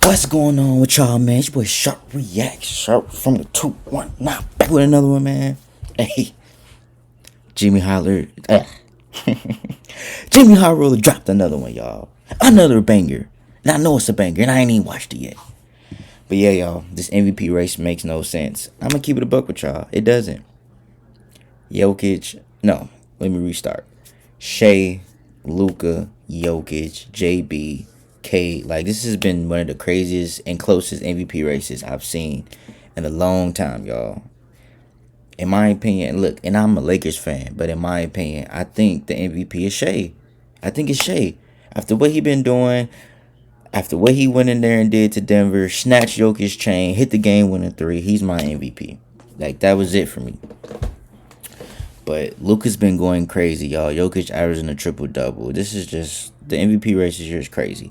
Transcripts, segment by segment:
What's going on with y'all, man? It's your boy Sharp React, Sharp from the 219, back with another one, man. Hey, Jimmy Holler, Jimmy High Roller dropped another one, y'all. Another banger. And I know it's a banger, and I ain't even watched it yet. But yeah, y'all, this MVP race makes no sense. I'm gonna keep it a buck with y'all. It doesn't. Jokic, no, let me restart. Shea, Luka, Jokic, JB, K. Like, this has been one of the craziest and closest MVP races I've seen in a long time, y'all. In my opinion, look, and I'm a Lakers fan, but in my opinion, I think the MVP is Shea. I think it's Shea. After what he been doing, after what he went in there and did to Denver, snatched Jokic's chain, hit the game-winning three, he's my MVP. Like, that was it for me. But Luka's been going crazy, y'all. Jokic averaging a triple-double. This is just, the MVP race this year is crazy.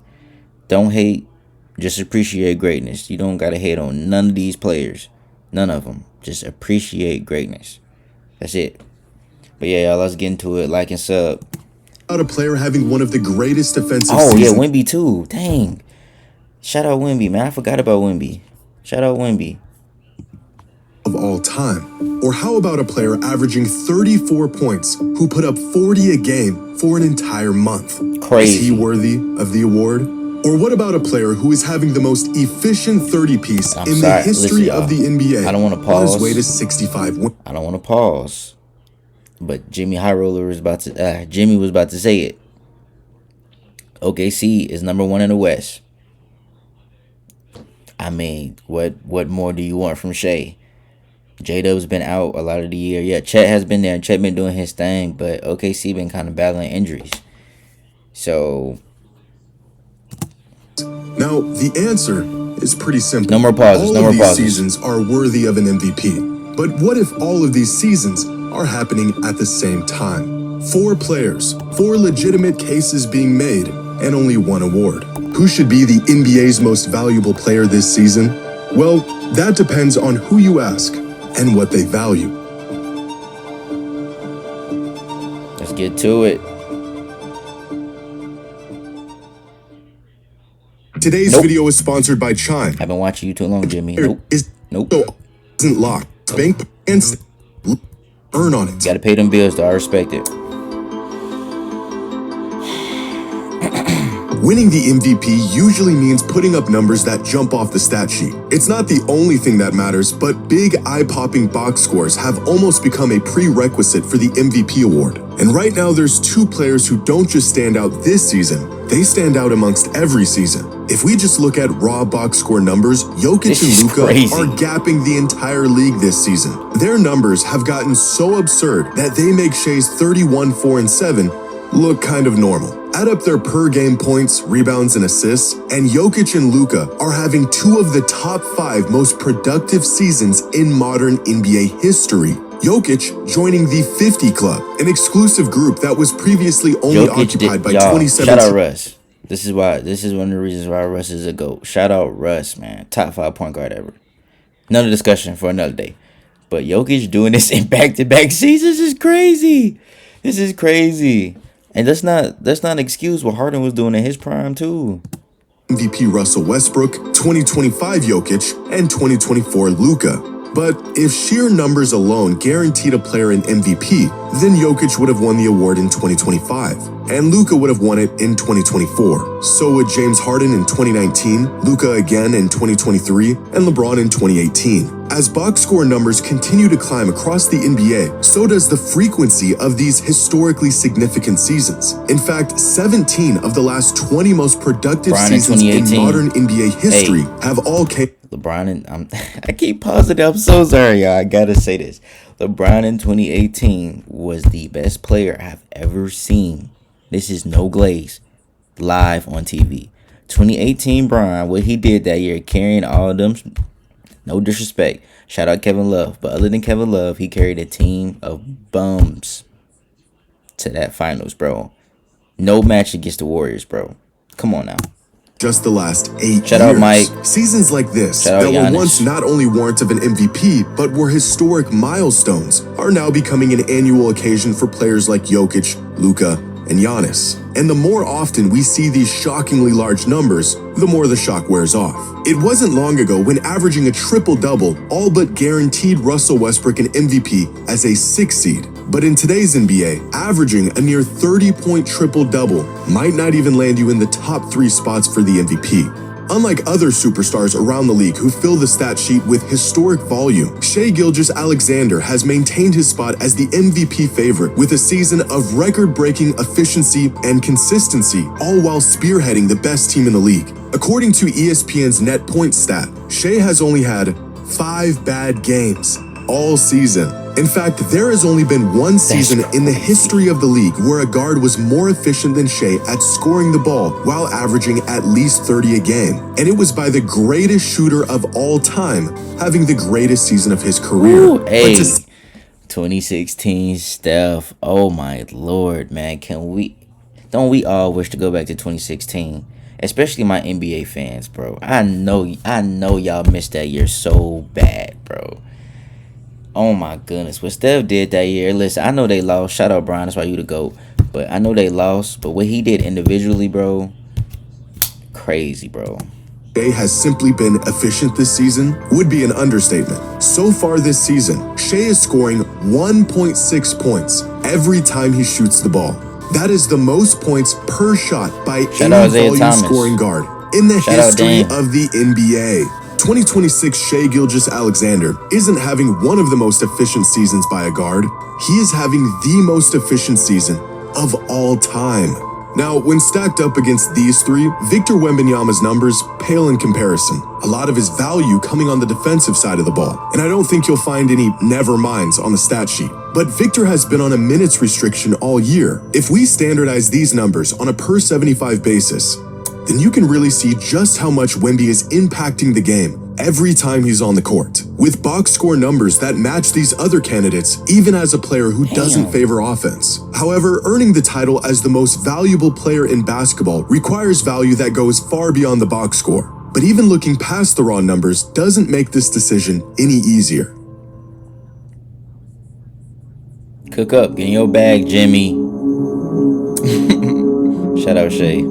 Don't hate, just appreciate greatness. You don't gotta hate on none of these players. None of them. Just appreciate greatness. That's it. But yeah, y'all, let's get into it. Like and sub. A player having one of the greatest defensive seasons. Yeah, seasons Wemby too. Dang. Shout out Wemby, man. I forgot about Wemby. Shout out Wemby. Of all time. Or how about a player averaging 34 points who put up 40 a game for an entire month? Crazy. Is he worthy of the award? Or what about a player who is having the most efficient 30-piece in the history of the NBA? I don't want to pause. On his way to 65 wins. I don't want to pause. But Jimmy High Roller was about to Jimmy was about to say it. OKC is number 1 in the West. I mean, what more do you want from Shea? J-Dub's been out a lot of the year. Yeah, Chet has been there. Chet been doing his thing, but OKC been kind of battling injuries. So now, the answer is pretty simple. No more pauses. All no more of these pauses. seasons are worthy of an MVP. But what if all of these seasons are happening at the same time? 4 players, 4 legitimate cases being made, and only 1 award. Who should be the NBA's most valuable player this season? Well, that depends on who you ask and what they value. Let's get to it. Today's video is sponsored by Chime. I've been watching you too long, Jimmy. Nope. Isn't locked. Bank and earn on it. Gotta pay them bills, though. I respect it. Winning the MVP usually means putting up numbers that jump off the stat sheet. It's not the only thing that matters, but big eye-popping box scores have almost become a prerequisite for the MVP award. And right now there's 2 players who don't just stand out this season, they stand out amongst every season. If we just look at raw box score numbers, Jokic and Luka are gapping the entire league this season. Their numbers have gotten so absurd that they make Shea's 31, 4, and 7 look kind of normal. Add up their per-game points, rebounds, and assists, and Jokic and Luka are having 2 of the top 5 most productive seasons in modern NBA history. Jokic joining the 50 Club, an exclusive group that was previously only occupied by 2017. Shout out Russ. This is one of the reasons why Russ is a GOAT. Shout out Russ, man. Top 5 point guard ever. Another discussion for another day. But Jokic doing this in back-to-back seasons is crazy. This is crazy. And that's not an excuse what Harden was doing in his prime too. MVP Russell Westbrook, 2025 Jokic, and 2024 Luka. But if sheer numbers alone guaranteed a player an MVP, then Jokic would have won the award in 2025, and Luka would have won it in 2024. So would James Harden in 2019, Luka again in 2023, and LeBron in 2018. As box score numbers continue to climb across the NBA, so does the frequency of these historically significant seasons. In fact, 17 of the last 20 most productive seasons in modern NBA history have all came. LeBron and I keep pausing. I'm so sorry, y'all. I gotta say this. LeBron in 2018 was the best player I've ever seen. This is no glaze. Live on TV. 2018 Bron, what he did that year, carrying all of them. No disrespect. Shout out Kevin Love. But other than Kevin Love, he carried a team of bums to that finals, bro. No match against the Warriors, bro. Come on now. Just the last 8 years. Shout out Mike. Seasons like this that were once not only warrant of an MVP, but were historic milestones, are now becoming an annual occasion for players like Jokic, Luka, and Giannis. And the more often we see these shockingly large numbers, the more the shock wears off. It wasn't long ago when averaging a triple-double all but guaranteed Russell Westbrook an MVP as a 6th seed. But in today's NBA, averaging a near 30-point triple-double might not even land you in the top 3 spots for the MVP. Unlike other superstars around the league who fill the stat sheet with historic volume, Shai Gilgeous-Alexander has maintained his spot as the MVP favorite with a season of record-breaking efficiency and consistency, all while spearheading the best team in the league. According to ESPN's net point stat, Shai has only had 5 bad games all season. In fact, there has only been one season in the history of the league where a guard was more efficient than Shai at scoring the ball while averaging at least 30 a game. And it was by the greatest shooter of all time, having the greatest season of his career. Ooh, hey, 2016 Steph. Oh my Lord, man. Don't we all wish to go back to 2016? Especially my NBA fans, bro. I know y'all missed that year so bad, bro. Oh my goodness, what Steph did that year. Listen, I know they lost. Shout out Brian, that's why you the GOAT. But I know they lost. But what he did individually, bro, crazy, bro. Shai has simply been efficient this season would be an understatement. So far this season, Shai is scoring 1.6 points every time he shoots the ball. That is the most points per shot by any volume scoring guard in the history of the NBA. 2026 Shai Gilgeous-Alexander isn't having one of the most efficient seasons by a guard. He is having the most efficient season of all time. Now, when stacked up against these three, Victor Wembanyama's numbers pale in comparison. A lot of his value coming on the defensive side of the ball, and I don't think you'll find any never minds on the stat sheet. But Victor has been on a minutes restriction all year. If we standardize these numbers on a per 75 basis, then you can really see just how much Wemby is impacting the game every time he's on the court, with box score numbers that match these other candidates even as a player who doesn't favor offense. However, earning the title as the most valuable player in basketball requires value that goes far beyond the box score. But even looking past the raw numbers doesn't make this decision any easier. Cook up, get in your bag, Jimmy. Shout out Shai.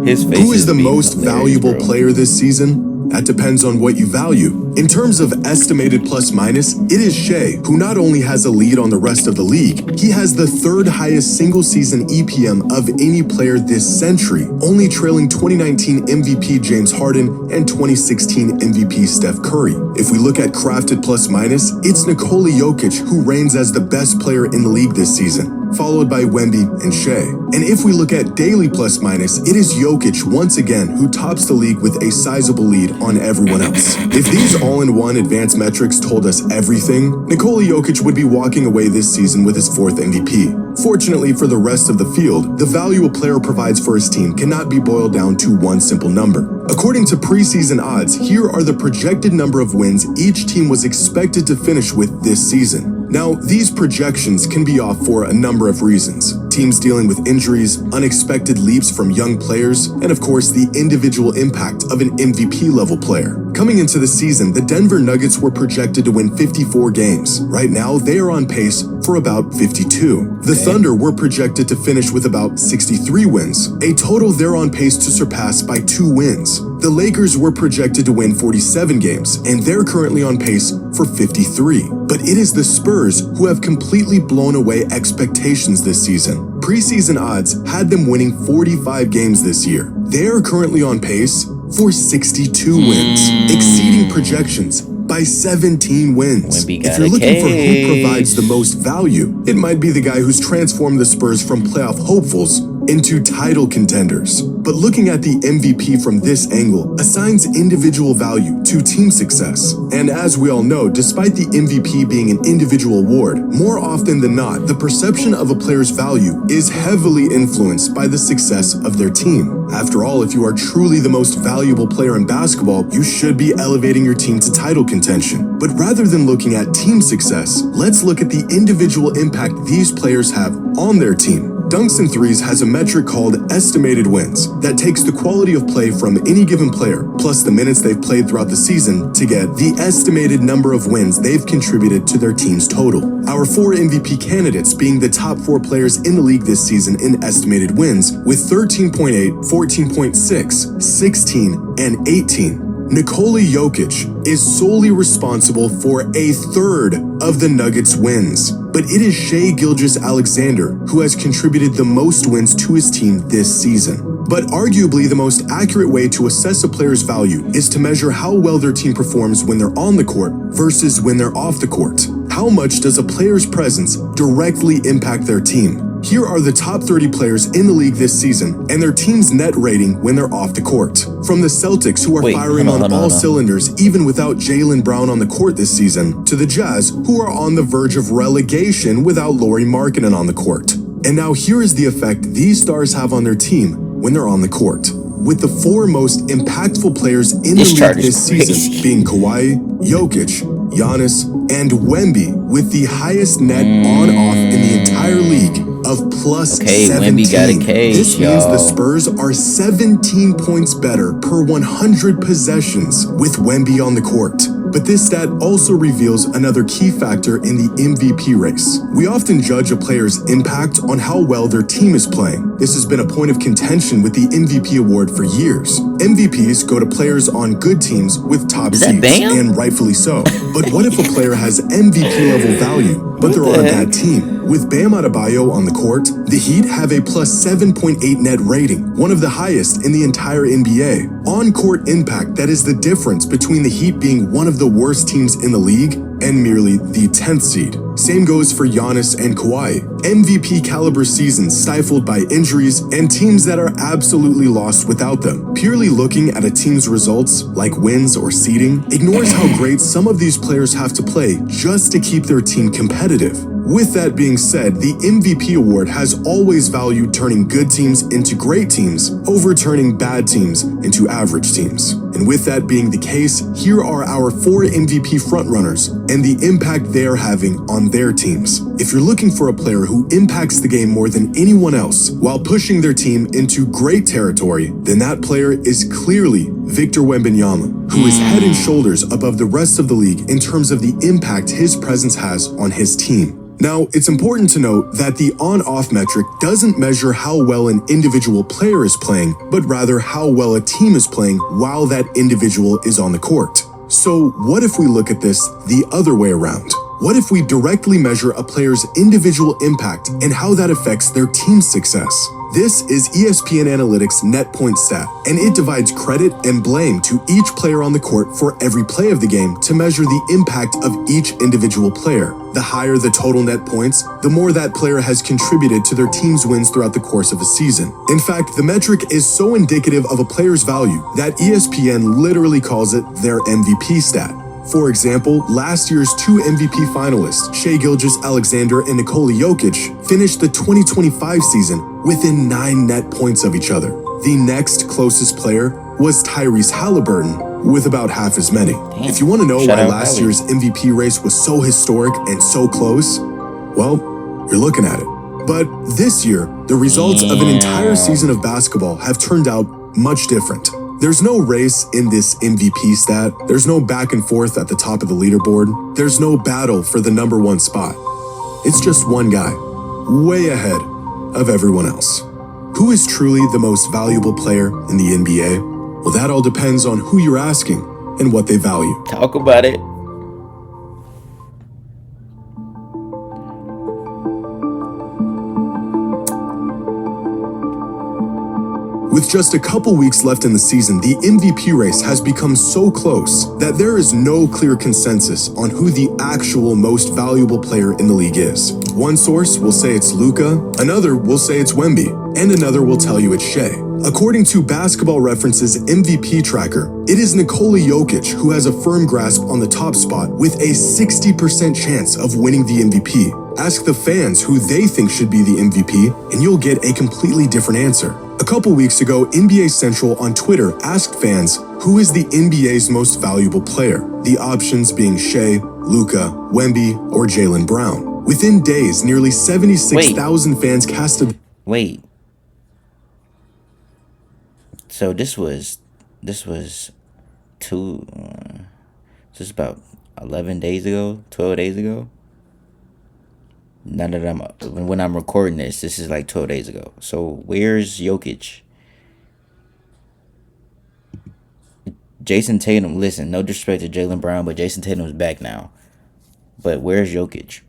His face. Who is the most valuable player this season? That depends on what you value. In terms of estimated plus minus, it is Shai, who not only has a lead on the rest of the league, he has the 3rd highest single season EPM of any player this century, only trailing 2019 MVP James Harden and 2016 MVP Steph Curry. If we look at crafted plus minus, it's Nikola Jokic who reigns as the best player in the league this season, followed by Wemby and Shai. And if we look at daily plus minus, it is Jokic once again who tops the league with a sizable lead on everyone else. If these all-in-one advanced metrics told us everything, Nikola Jokic would be walking away this season with his 4th MVP. Fortunately for the rest of the field, the value a player provides for his team cannot be boiled down to one simple number. According to preseason odds, here are the projected number of wins each team was expected to finish with this season. Now, these projections can be off for a number of reasons. Teams dealing with injuries, unexpected leaps from young players, and of course the individual impact of an MVP level player. Coming into the season, the Denver Nuggets were projected to win 54 games. Right now, they are on pace for about 52. The Thunder were projected to finish with about 63 wins, a total they're on pace to surpass by 2 wins. The Lakers were projected to win 47 games, and they're currently on pace for 53. But it is the Spurs who have completely blown away expectations this season. Preseason odds had them winning 45 games this year. They are currently on pace for 62 wins, exceeding projections by 17 wins. If you're looking for who provides the most value, it might be the guy who's transformed the Spurs from playoff hopefuls into title contenders. But looking at the MVP from this angle assigns individual value to team success. And as we all know, despite the MVP being an individual award, more often than not, the perception of a player's value is heavily influenced by the success of their team. After all, if you are truly the most valuable player in basketball, you should be elevating your team to title contention. But rather than looking at team success, let's look at the individual impact these players have on their team. Dunks and Threes has a metric called estimated wins that takes the quality of play from any given player plus the minutes they've played throughout the season to get the estimated number of wins they've contributed to their team's total. Our 4 MVP candidates being the top 4 players in the league this season in estimated wins with 13.8, 14.6, 16, and 18. Nikola Jokic is solely responsible for a third of the Nuggets' wins, but it is Shai Gilgeous-Alexander who has contributed the most wins to his team this season. But arguably the most accurate way to assess a player's value is to measure how well their team performs when they're on the court versus when they're off the court. How much does a player's presence directly impact their team? Here are the top 30 players in the league this season and their team's net rating when they're off the court. From the Celtics, who are firing on all cylinders even without Jaylen Brown on the court this season, to the Jazz, who are on the verge of relegation without Lauri Markkanen on the court. And now here is the effect these stars have on their team when they're on the court. With the 4 most impactful players in the league this season being Kawhi, Jokic, Giannis, and Wemby, with the highest net on-off in the entire league of plus 17. Wemby got a case, this means the Spurs are 17 points better per 100 possessions with Wemby on the court. But this stat also reveals another key factor in the MVP race. We often judge a player's impact on how well their team is playing. This has been a point of contention with the MVP award for years. MVPs go to players on good teams with top seeds, and rightfully so. But what if a player has MVP level value, but they're on a bad team? With Bam Adebayo on the court, the Heat have a plus 7.8 net rating, one of the highest in the entire NBA. On-court impact, that is the difference between the Heat being one of the worst teams in the league and merely the 10th seed. Same goes for Giannis and Kawhi. MVP caliber seasons stifled by injuries and teams that are absolutely lost without them. Purely looking at a team's results, like wins or seeding, ignores how great some of these players have to play just to keep their team competitive. With that being said, the MVP award has always valued turning good teams into great teams over turning bad teams into average teams. And with that being the case, here are our 4 MVP frontrunners and the impact they are having on their teams. If you're looking for a player who impacts the game more than anyone else while pushing their team into great territory, then that player is clearly Victor Wembanyama, who is head and shoulders above the rest of the league in terms of the impact his presence has on his team. Now, it's important to note that the on-off metric doesn't measure how well an individual player is playing, but rather how well a team is playing while that individual is on the court. So what if we look at this the other way around? What if we directly measure a player's individual impact and how that affects their team's success? This is ESPN Analytics net point stat, and it divides credit and blame to each player on the court for every play of the game to measure the impact of each individual player. The higher the total net points, the more that player has contributed to their team's wins throughout the course of a season. In fact, the metric is so indicative of a player's value that ESPN literally calls it their MVP stat. For example, last year's 2 MVP finalists, Shai Gilgeous-Alexander and Nikola Jokic, finished the 2025 season within 9 net points of each other. The next closest player was Tyrese Halliburton, with about half as many. If you want to know why last year's MVP race was so historic and so close, well, you're looking at it. But this year, the results of an entire season of basketball have turned out much different. There's no race in this MVP stat. There's no back and forth at the top of the leaderboard. There's no battle for the number 1 spot. It's just one guy, way ahead of everyone else. Who is truly the most valuable player in the NBA? Well, that all depends on who you're asking and what they value. Talk about it. With just a couple weeks left in the season, the MVP race has become so close that there is no clear consensus on who the actual most valuable player in the league is. One source will say it's Luka, another will say it's Wemby, and another will tell you it's Shai. According to Basketball Reference's MVP tracker, it is Nikola Jokic who has a firm grasp on the top spot with a 60% chance of winning the MVP. Ask the fans who they think should be the MVP, and you'll get a completely different answer. A couple weeks ago, NBA Central on Twitter asked fans who is the NBA's most valuable player, the options being Shai, Luka, Wemby, or Jaylen Brown. Within days, nearly 76,000 fans casted... Wait. So this was two. Just about 11 days ago, 12 days ago. Now that when I'm recording this is like 12 days ago. So where's Jokic? Jason Tatum, listen, no disrespect to Jaylen Brown, but Jason Tatum's back now. But where's Jokic?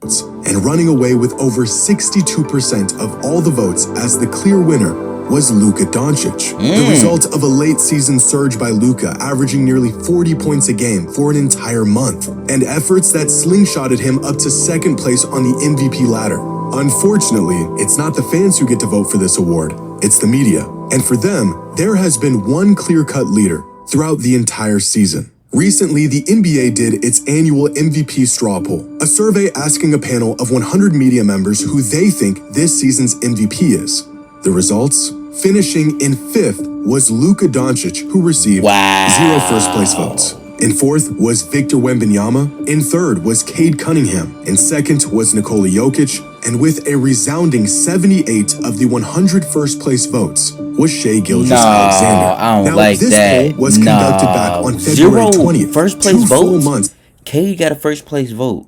And running away with over 62% of all the votes as the clear winner was Luka Doncic. The result of a late season surge by Luka, averaging nearly 40 points a game for an entire month, and efforts that slingshotted him up to second place on the MVP ladder. Unfortunately, it's not the fans who get to vote for this award, it's the media. And for them, there has been one clear-cut leader throughout the entire season. Recently, the NBA did its annual MVP straw poll, a survey asking a panel of 100 media members who they think this season's MVP is. The results? Finishing in 5th was Luka Doncic, who received 0 first-place votes. In 4th was Victor Wembanyama. In 3rd was Cade Cunningham. In 2nd was Nikola Jokic. And with a resounding 78 of the 100 first-place votes was Shai Gilgeous-Alexander. I don't now, like this that. poll was conducted back on February 20th. First-place 2 full votes? months. Cade got a first-place vote.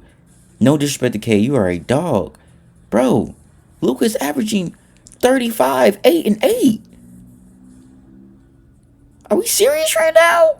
No disrespect to Cade, you are a dog. Bro, Luka's averaging 35, 8, and 8. Are we serious right now?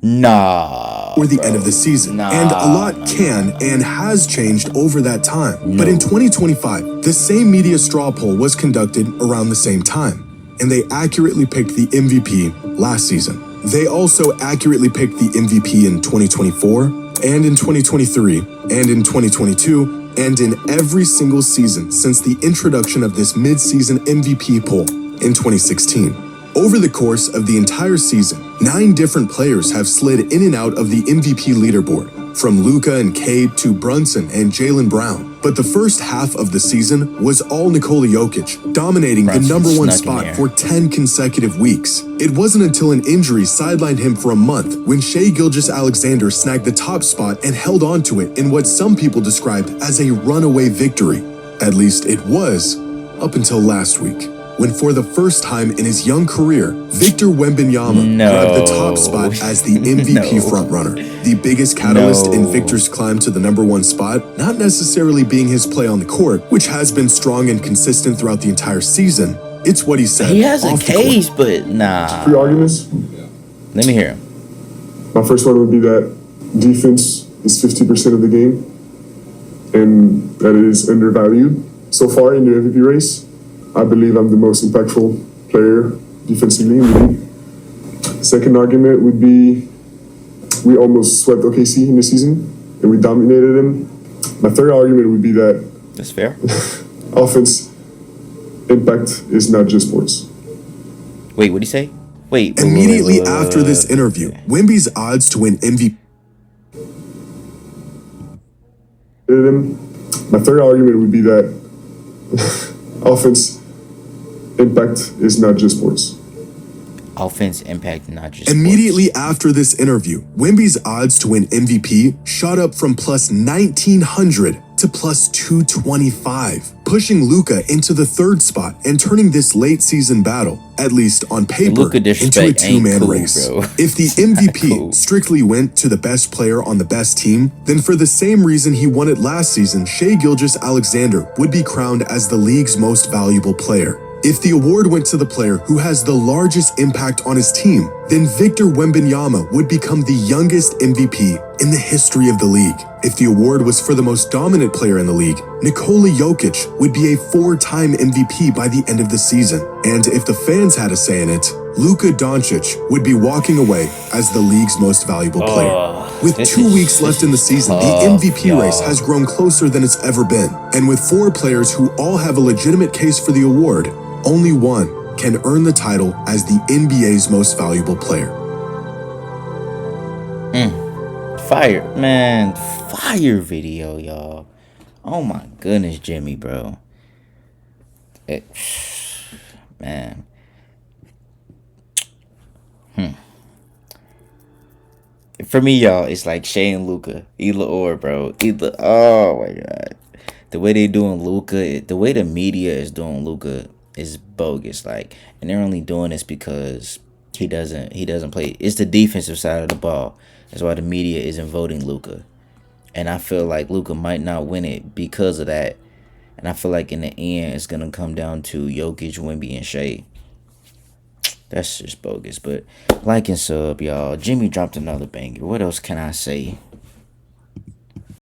Nah. Or the end of the season. And a lot can and has changed over that time. But in 2025, the same media straw poll was conducted around the same time. And they accurately picked the MVP last season. They also accurately picked the MVP in 2024, and in 2023, and in 2022, and in every single season since the introduction of this mid-season MVP poll in 2016. Over the course of the entire season, 9 different players have slid in and out of the MVP leaderboard, from Luka and Cade to Brunson and Jaylen Brown. But the first half of the season was all Nikola Jokic, dominating the number 1 spot for 10 consecutive weeks. It wasn't until an injury sidelined him for a month when Shai Gilgeous-Alexander snagged the top spot and held on to it in what some people described as a runaway victory. At least it was, up until last week, when for the first time in his young career, Victor Wembanyama grabbed the top spot as the MVP frontrunner. The biggest catalyst in Victor's climb to the number 1 spot, not necessarily being his play on the court, which has been strong and consistent throughout the entire season. It's what he said. He has a case, but nah. 3 arguments. Let me hear him. My first one would be that defense is 50% of the game, and that it is undervalued. So far in the MVP race, I believe I'm the most impactful player defensively in the league. Second argument would be we almost swept OKC in the season, and we dominated them. My third argument would be that that's fair. Offense impact is not just sports. Wait, what'd he say? Wait. Immediately after this interview, Wemby's odds to win MVP. My third argument would be that offense impact is not just sports. Offense impact, not just Immediately sports. after this interview, Wemby's odds to win MVP shot up from plus 1,900 to plus 225, pushing Luka into the 3rd spot and turning this late season battle, at least on paper, into a 2-man race. Bro. If the MVP strictly went to the best player on the best team, then for the same reason he won it last season, Shai Gilgeous-Alexander would be crowned as the league's most valuable player. If the award went to the player who has the largest impact on his team, then Victor Wembanyama would become the youngest MVP in the history of the league. If the award was for the most dominant player in the league, Nikola Jokic would be a 4-time MVP by the end of the season. And if the fans had a say in it, Luka Doncic would be walking away as the league's most valuable player. With 2 weeks left in the season, the MVP race has grown closer than it's ever been. And with 4 players who all have a legitimate case for the award, only one can earn the title as the NBA's most valuable player. Fire, man. Fire video, y'all. Oh my goodness, Jimmy, bro. Man. For me, y'all, it's like Shai and Luka. Either or, bro. Oh my God. The way they doing Luca, the way the media is doing Luca is bogus. Like, and they're only doing this because he doesn't play. It's the defensive side of the ball. That's why the media isn't voting Luca. And I feel like Luca might not win it because of that. And I feel like in the end, it's gonna come down to Jokic, Wemby, and Shea. That's just bogus. But like and sub, y'all. Jimmy dropped another banger. What else can I say?